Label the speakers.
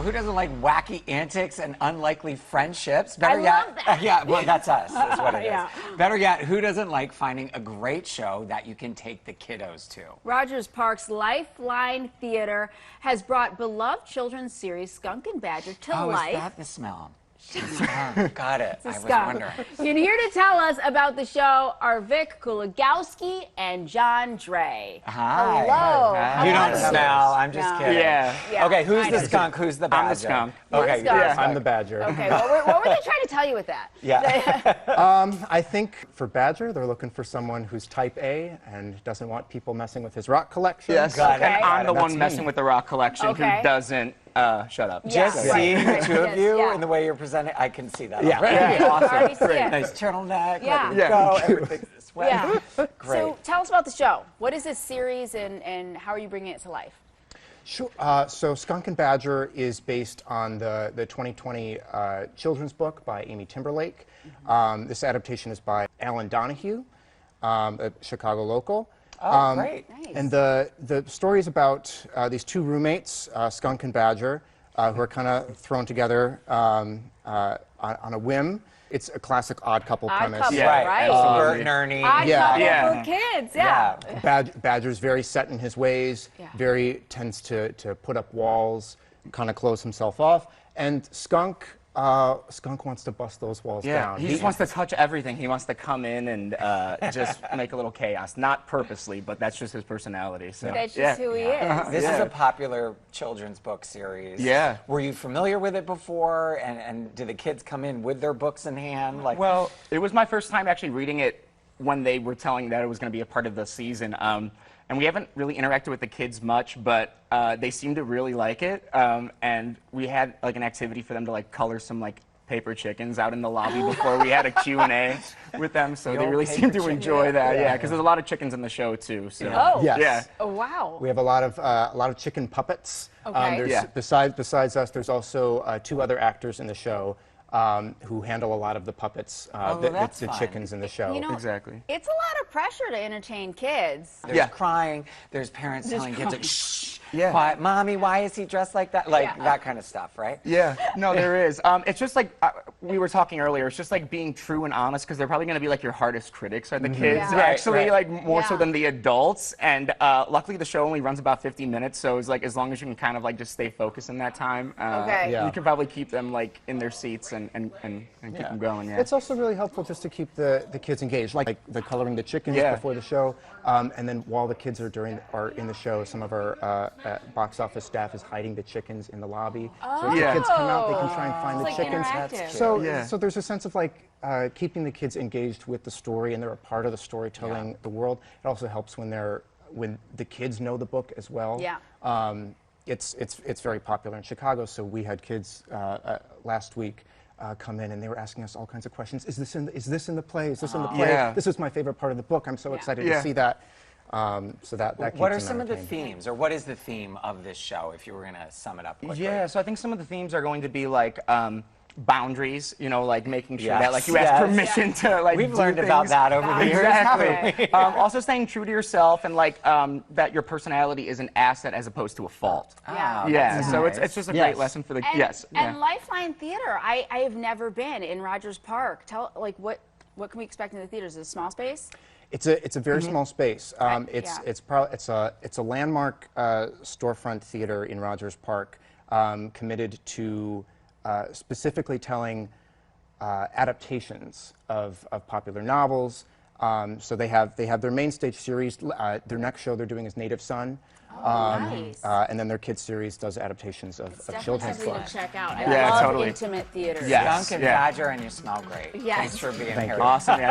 Speaker 1: Who doesn't like wacky antics and unlikely friendships?
Speaker 2: I love that.
Speaker 1: Yeah, well, that's us. That's what it is.
Speaker 2: Yeah.
Speaker 1: Better yet, who doesn't like finding a great show that you can take the kiddos to?
Speaker 2: Rogers Park's Lifeline Theater has brought beloved children's series Skunk and Badger to life.
Speaker 1: Is that the smell? Got it. I was wondering.
Speaker 2: And here to tell us about the show are Vic Kulagowski and John Dre.
Speaker 1: Hi.
Speaker 2: Hello.
Speaker 1: Hi. You don't smell. I'm just kidding.
Speaker 2: Yeah.
Speaker 1: Okay, who's the skunk? Who's the badger?
Speaker 3: I'm the skunk.
Speaker 1: Okay,
Speaker 2: Yeah.
Speaker 4: I'm the badger.
Speaker 2: Okay, what were they trying to tell you with that?
Speaker 1: Yeah.
Speaker 4: I think for Badger, they're looking for someone who's type A and doesn't want people messing with his rock collection.
Speaker 3: Yes,
Speaker 1: Got it.
Speaker 3: and I'm the
Speaker 4: That's
Speaker 3: one
Speaker 4: me.
Speaker 3: messing with the rock collection
Speaker 2: Okay.
Speaker 3: who doesn't. Shut up.
Speaker 1: Just
Speaker 2: Yeah,
Speaker 1: seeing
Speaker 2: right.
Speaker 1: the two of you
Speaker 2: Yeah.
Speaker 1: and the way you're presenting, I can see that.
Speaker 4: Yeah.
Speaker 1: already.
Speaker 2: Yeah, I already see it.
Speaker 1: Nice turtleneck.
Speaker 2: Yeah.
Speaker 1: Let it go. Everything's this way.
Speaker 2: Yeah.
Speaker 1: Great.
Speaker 2: So tell us about the show. What is this series and how are you bringing it to life?
Speaker 4: Sure. So Skunk and Badger is based on the 2020 children's book by Amy Timberlake. This adaptation is by Alan Donahue, a Chicago local.
Speaker 1: Oh, great.
Speaker 2: Nice.
Speaker 4: And the story is about these two roommates, Skunk and Badger, who are kind of thrown together on a whim. It's a classic odd couple
Speaker 2: Odd
Speaker 4: premise.
Speaker 2: couple,
Speaker 1: Right.
Speaker 2: right?
Speaker 1: Bert and Ernie.
Speaker 2: Odd
Speaker 4: Yeah.
Speaker 2: couple
Speaker 3: Yeah.
Speaker 2: for kids, yeah.
Speaker 4: Badger's very set in his ways,
Speaker 2: Yeah.
Speaker 4: tends to put up walls, kind of close himself off. And Skunk wants to bust those walls down.
Speaker 3: He just wants to touch everything. He wants to come in and just make a little chaos. Not purposely, but that's just his personality. So
Speaker 2: That's just who he is.
Speaker 1: This is a popular children's book series.
Speaker 3: Yeah.
Speaker 1: Were you familiar with it before? And did the kids come in with their books in hand? Like,
Speaker 3: Well, it was my first time actually reading it when they were telling that it was going to be a part of the season. And we haven't really interacted with the kids much, but they seem to really like it. And we had like an activity for them to like color some like paper chickens out in the lobby before we had a Q&A with them. So they really seem to enjoy that. Yeah, because there's a lot of chickens in the show too. So.
Speaker 2: Oh.
Speaker 4: Yes.
Speaker 3: Yeah.
Speaker 2: Oh, wow.
Speaker 4: We have a lot of chicken puppets.
Speaker 2: Okay.
Speaker 4: There's, besides us, there's also two other actors in the show who handle a lot of the puppets,
Speaker 1: that's
Speaker 4: the
Speaker 1: fun.
Speaker 4: chickens in the show.
Speaker 2: You know,
Speaker 3: Exactly.
Speaker 2: it's a lot of pressure to entertain kids.
Speaker 1: there's crying, there's parents telling kids, like, shh,
Speaker 3: Yeah.
Speaker 1: quiet, Mommy, why is he dressed like that? Like,
Speaker 2: Yeah.
Speaker 1: that kind of stuff, right?
Speaker 3: Yeah, no, there is. It's just like we were talking earlier. It's just like being true and honest because they're probably going to be like your hardest critics are the kids,
Speaker 2: Yeah.
Speaker 1: Right,
Speaker 3: actually,
Speaker 1: right.
Speaker 3: like more so
Speaker 2: Yeah.
Speaker 3: than the adults. And luckily, the show only runs about 50 minutes, so it's like as long as you can kind of like just stay focused in that time,
Speaker 2: Okay.
Speaker 4: Yeah.
Speaker 3: you can probably keep them like in their seats and keep them going. Yeah.
Speaker 4: It's also really helpful just to keep the kids engaged, like the coloring the chickens before the show, and then while the kids are in the show, some of our box office staff is hiding the chickens in the lobby. So if
Speaker 3: Yeah.
Speaker 4: the kids come out, they can try and find
Speaker 2: It's
Speaker 4: the
Speaker 2: like
Speaker 4: chickens.
Speaker 2: interactive.
Speaker 4: So there's a sense of like keeping the kids engaged with the story, and they're a part of the storytelling, the world. It also helps when the kids know the book as well.
Speaker 2: Yeah.
Speaker 4: It's very popular in Chicago, so we had kids last week come in and they were asking us all kinds of questions. Is this in the play? Is this in the play?
Speaker 3: Yeah.
Speaker 4: This is my favorite part of the book. I'm so excited to see that. So that keeps
Speaker 1: What are
Speaker 4: them
Speaker 1: some of the
Speaker 4: entertained.
Speaker 1: themes, or what is the theme of this show, if you were going to sum it up quickly?
Speaker 3: Yeah, so I think some of the themes are going to be like boundaries, you know, like making sure that
Speaker 1: Yes,
Speaker 3: like you ask
Speaker 1: yes.
Speaker 3: permission to like
Speaker 1: We've
Speaker 3: do
Speaker 1: learned about
Speaker 3: things.
Speaker 1: that over the years, haven't
Speaker 3: Exactly.
Speaker 1: we?
Speaker 3: Also staying true to yourself and like that your personality is an asset as opposed to a fault.
Speaker 2: Yeah.
Speaker 3: Yeah,
Speaker 1: That's
Speaker 3: so
Speaker 1: nice.
Speaker 3: it's just a
Speaker 4: Yes.
Speaker 3: great lesson for the
Speaker 2: And,
Speaker 3: yeah.
Speaker 2: And Lifeline Theater, I have never been in Rogers Park. Tell, like, what can we expect in the theaters? Is it a small space?
Speaker 4: It's a very small space. It's a landmark storefront theater in Rogers Park, committed to specifically telling adaptations of popular novels. So they have their main stage series. Their next show they're doing is Native Son.
Speaker 2: Nice.
Speaker 4: And then their kids series does adaptations of children's
Speaker 2: Definitely
Speaker 4: books.
Speaker 2: something to check out. I
Speaker 3: Yeah,
Speaker 2: love
Speaker 3: totally.
Speaker 2: intimate theater.
Speaker 3: Yes.
Speaker 1: Skunk and
Speaker 3: Yeah.
Speaker 1: Badger, and you smell great.
Speaker 2: Yes.
Speaker 1: Thanks for being
Speaker 4: Thank
Speaker 1: here.
Speaker 4: you.
Speaker 3: Awesome. Yeah.